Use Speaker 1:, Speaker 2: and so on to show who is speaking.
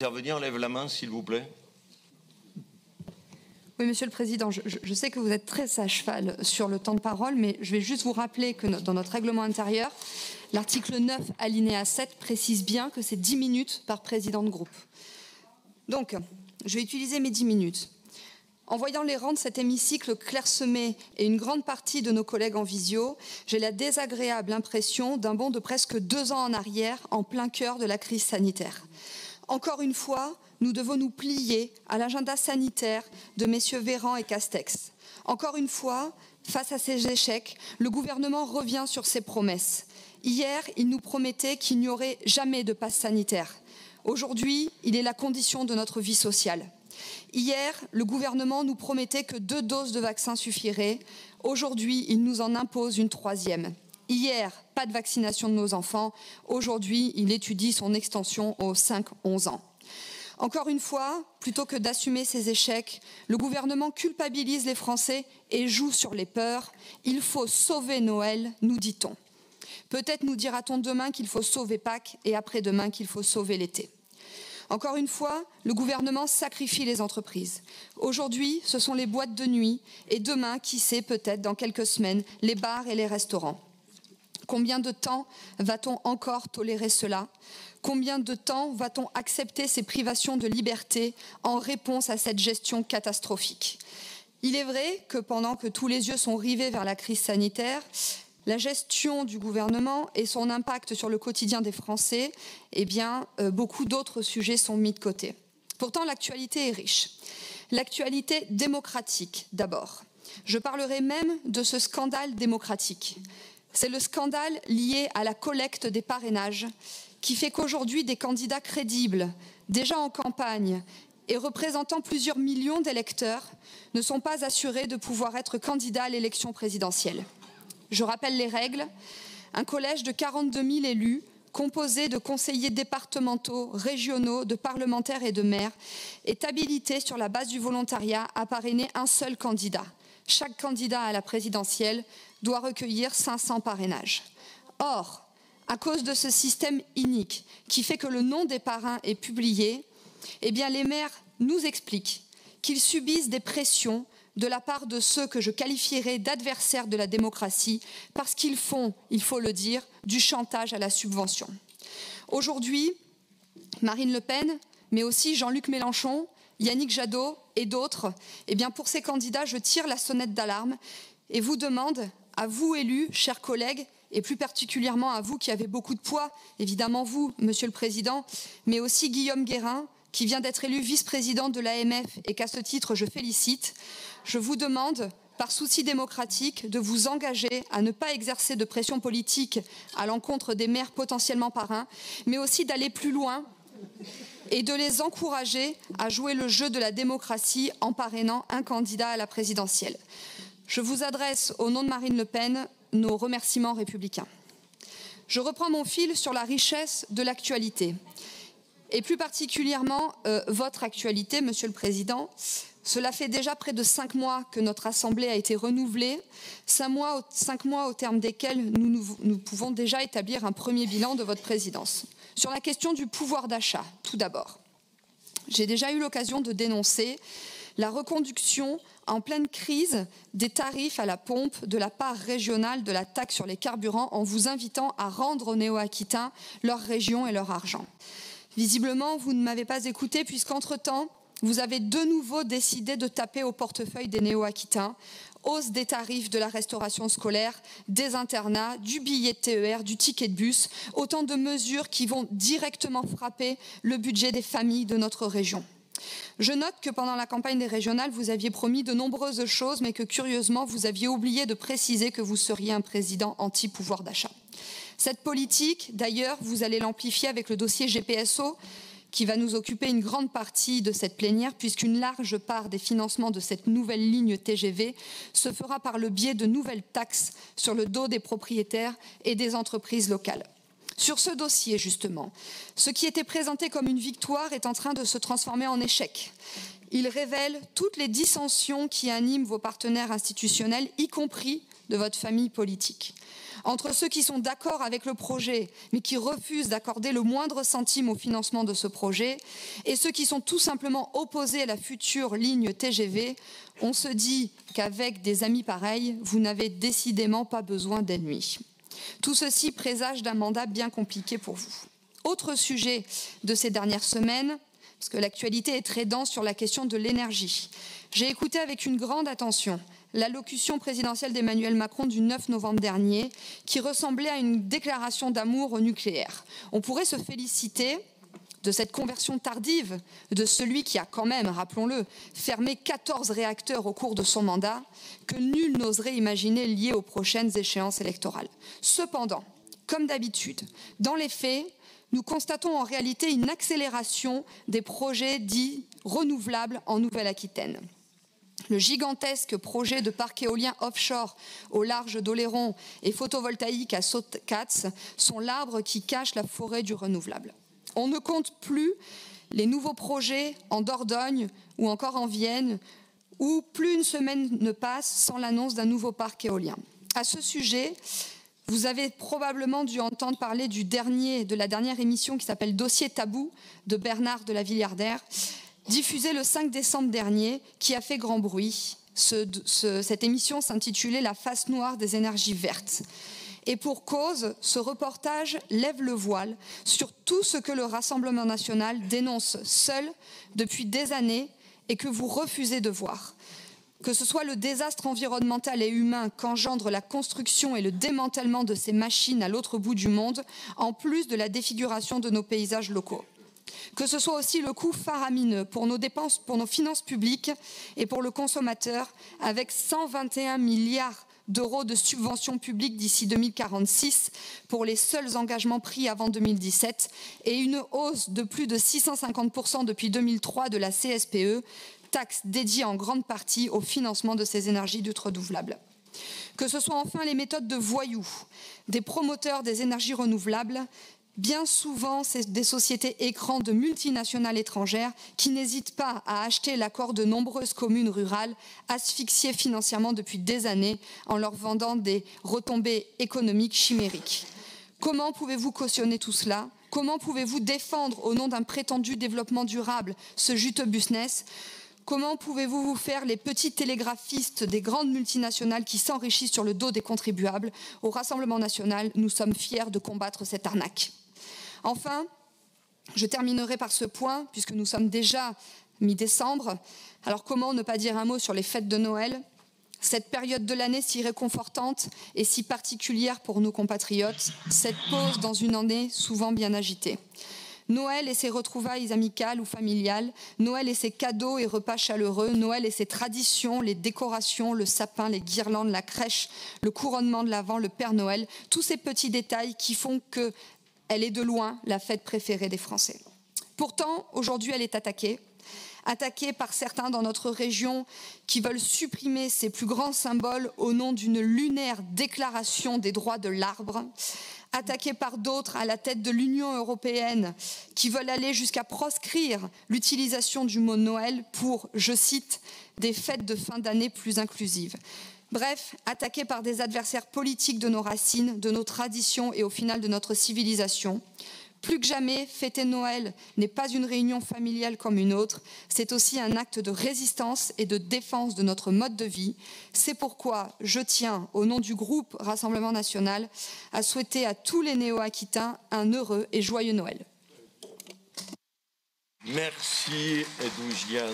Speaker 1: Intervenir, lève la main, s'il vous plaît.
Speaker 2: Oui, Monsieur le Président, je sais que vous êtes très à cheval sur le temps de parole, mais je vais juste vous rappeler que dans notre règlement intérieur, l'article 9, alinéa 7, précise bien que c'est 10 minutes par président de groupe. Donc, je vais utiliser mes 10 minutes. En voyant les rangs de cet hémicycle clairsemé et une grande partie de nos collègues en visio, j'ai la désagréable impression d'un bond de presque 2 ans en arrière, en plein cœur de la crise sanitaire. Encore une fois, nous devons nous plier à l'agenda sanitaire de messieurs Véran et Castex. Encore une fois, face à ces échecs, le gouvernement revient sur ses promesses. Hier, il nous promettait qu'il n'y aurait jamais de passe sanitaire. Aujourd'hui, il est la condition de notre vie sociale. Hier, le gouvernement nous promettait que 2 doses de vaccin suffiraient. Aujourd'hui, il nous en impose une 3e. Hier, pas de vaccination de nos enfants. Aujourd'hui, il étudie son extension aux 5-11 ans. Encore une fois, plutôt que d'assumer ses échecs, le gouvernement culpabilise les Français et joue sur les peurs. Il faut sauver Noël, nous dit-on. Peut-être nous dira-t-on demain qu'il faut sauver Pâques et après-demain qu'il faut sauver l'été. Encore une fois, le gouvernement sacrifie les entreprises. Aujourd'hui, ce sont les boîtes de nuit et demain, qui sait, peut-être dans quelques semaines, les bars et les restaurants. Combien de temps va-t-on encore tolérer cela? Combien de temps va-t-on accepter ces privations de liberté en réponse à cette gestion catastrophique? Il est vrai que pendant que tous les yeux sont rivés vers la crise sanitaire, la gestion du gouvernement et son impact sur le quotidien des Français, beaucoup d'autres sujets sont mis de côté. Pourtant, l'actualité est riche. L'actualité démocratique, d'abord. Je parlerai même de ce scandale démocratique. C'est le scandale lié à la collecte des parrainages qui fait qu'aujourd'hui, des candidats crédibles, déjà en campagne et représentant plusieurs millions d'électeurs, ne sont pas assurés de pouvoir être candidats à l'élection présidentielle. Je rappelle les règles. Un collège de 42 000 élus, composé de conseillers départementaux, régionaux, de parlementaires et de maires, est habilité sur la base du volontariat à parrainer un seul candidat. Chaque candidat à la présidentielle doit recueillir 500 parrainages. Or, à cause de ce système inique qui fait que le nom des parrains est publié, les maires nous expliquent qu'ils subissent des pressions de la part de ceux que je qualifierais d'adversaires de la démocratie parce qu'ils font, il faut le dire, du chantage à la subvention. Aujourd'hui, Marine Le Pen, mais aussi Jean-Luc Mélenchon, Yannick Jadot et d'autres, pour ces candidats, je tire la sonnette d'alarme et vous demande, à vous élus, chers collègues, et plus particulièrement à vous qui avez beaucoup de poids, évidemment vous, Monsieur le Président, mais aussi Guillaume Guérin, qui vient d'être élu vice-président de l'AMF et qu'à ce titre je félicite, je vous demande, par souci démocratique, de vous engager à ne pas exercer de pression politique à l'encontre des maires potentiellement parrains, mais aussi d'aller plus loin et de les encourager à jouer le jeu de la démocratie en parrainant un candidat à la présidentielle. Je vous adresse, au nom de Marine Le Pen, nos remerciements républicains. Je reprends mon fil sur la richesse de l'actualité. Et plus particulièrement votre actualité, Monsieur le Président. Cela fait déjà près de 5 mois que notre Assemblée a été renouvelée, 5 mois au terme desquels nous pouvons déjà établir un premier bilan de votre présidence. Sur la question du pouvoir d'achat, tout d'abord. J'ai déjà eu l'occasion de dénoncer la reconduction en pleine crise des tarifs à la pompe de la part régionale de la taxe sur les carburants en vous invitant à rendre aux Néo-Aquitains leur région et leur argent. Visiblement, vous ne m'avez pas écouté puisqu'entre-temps, vous avez de nouveau décidé de taper au portefeuille des Néo-Aquitains, hausse des tarifs de la restauration scolaire, des internats, du billet de TER, du ticket de bus, autant de mesures qui vont directement frapper le budget des familles de notre région. Je note que pendant la campagne des régionales, vous aviez promis de nombreuses choses, mais que curieusement, vous aviez oublié de préciser que vous seriez un président anti-pouvoir d'achat. Cette politique, d'ailleurs, vous allez l'amplifier avec le dossier GPSO, qui va nous occuper une grande partie de cette plénière, puisqu'une large part des financements de cette nouvelle ligne TGV se fera par le biais de nouvelles taxes sur le dos des propriétaires et des entreprises locales. Sur ce dossier, justement, ce qui était présenté comme une victoire est en train de se transformer en échec. Il révèle toutes les dissensions qui animent vos partenaires institutionnels, y compris de votre famille politique. Entre ceux qui sont d'accord avec le projet, mais qui refusent d'accorder le moindre centime au financement de ce projet, et ceux qui sont tout simplement opposés à la future ligne TGV, on se dit qu'avec des amis pareils, vous n'avez décidément pas besoin d'ennemis. Tout ceci présage d'un mandat bien compliqué pour vous. Autre sujet de ces dernières semaines, parce que l'actualité est très dense sur la question de l'énergie. J'ai écouté avec une grande attention l'allocution présidentielle d'Emmanuel Macron du 9 novembre dernier, qui ressemblait à une déclaration d'amour au nucléaire. On pourrait se féliciter de cette conversion tardive de celui qui a quand même, rappelons-le, fermé 14 réacteurs au cours de son mandat, que nul n'oserait imaginer liés aux prochaines échéances électorales. Cependant, comme d'habitude, dans les faits, nous constatons en réalité une accélération des projets dits renouvelables en Nouvelle-Aquitaine. Le gigantesque projet de parc éolien offshore au large d'Oléron et photovoltaïque à Sottcats sont l'arbre qui cache la forêt du renouvelable. On ne compte plus les nouveaux projets en Dordogne ou encore en Vienne, où plus une semaine ne passe sans l'annonce d'un nouveau parc éolien. À ce sujet, vous avez probablement dû entendre parler de la dernière émission qui s'appelle Dossier tabou de Bernard de la Villardière, diffusée le 5 décembre dernier, qui a fait grand bruit. Cette émission s'intitulait « La face noire des énergies vertes ». Et pour cause, ce reportage lève le voile sur tout ce que le Rassemblement national dénonce seul depuis des années et que vous refusez de voir. Que ce soit le désastre environnemental et humain qu'engendre la construction et le démantèlement de ces machines à l'autre bout du monde, en plus de la défiguration de nos paysages locaux. Que ce soit aussi le coût faramineux pour nos dépenses, pour nos finances publiques et pour le consommateur, avec 121 milliards d'euros de subventions publiques d'ici 2046 pour les seuls engagements pris avant 2017 et une hausse de plus de 650% depuis 2003 de la CSPE, taxe dédiée en grande partie au financement de ces énergies dites renouvelables. Que ce soit enfin les méthodes de voyous des promoteurs des énergies renouvelables. Bien souvent, c'est des sociétés écrans de multinationales étrangères qui n'hésitent pas à acheter l'accord de nombreuses communes rurales asphyxiées financièrement depuis des années en leur vendant des retombées économiques chimériques. Comment pouvez-vous cautionner tout cela ? Comment pouvez-vous défendre au nom d'un prétendu développement durable ce juteux business ? Comment pouvez-vous vous faire les petits télégraphistes des grandes multinationales qui s'enrichissent sur le dos des contribuables ? Au Rassemblement national, nous sommes fiers de combattre cette arnaque. Enfin, je terminerai par ce point, puisque nous sommes déjà mi-décembre. Alors comment ne pas dire un mot sur les fêtes de Noël ? Cette période de l'année si réconfortante et si particulière pour nos compatriotes, cette pause dans une année souvent bien agitée. Noël et ses retrouvailles amicales ou familiales, Noël et ses cadeaux et repas chaleureux, Noël et ses traditions, les décorations, le sapin, les guirlandes, la crèche, le couronnement de l'Avent, le Père Noël, tous ces petits détails qui font qu'elle est de loin la fête préférée des Français. Pourtant, aujourd'hui, elle est attaquée par certains dans notre région qui veulent supprimer ces plus grands symboles au nom d'une lunaire déclaration des droits de l'arbre, attaquée par d'autres à la tête de l'Union européenne qui veulent aller jusqu'à proscrire l'utilisation du mot Noël pour, je cite, des fêtes de fin d'année plus inclusives. Bref, attaquée par des adversaires politiques de nos racines, de nos traditions et au final de notre civilisation. Plus que jamais, fêter Noël n'est pas une réunion familiale comme une autre, c'est aussi un acte de résistance et de défense de notre mode de vie. C'est pourquoi je tiens, au nom du groupe Rassemblement national, à souhaiter à tous les néo-aquitains un heureux et joyeux Noël.
Speaker 1: Merci, Edougia.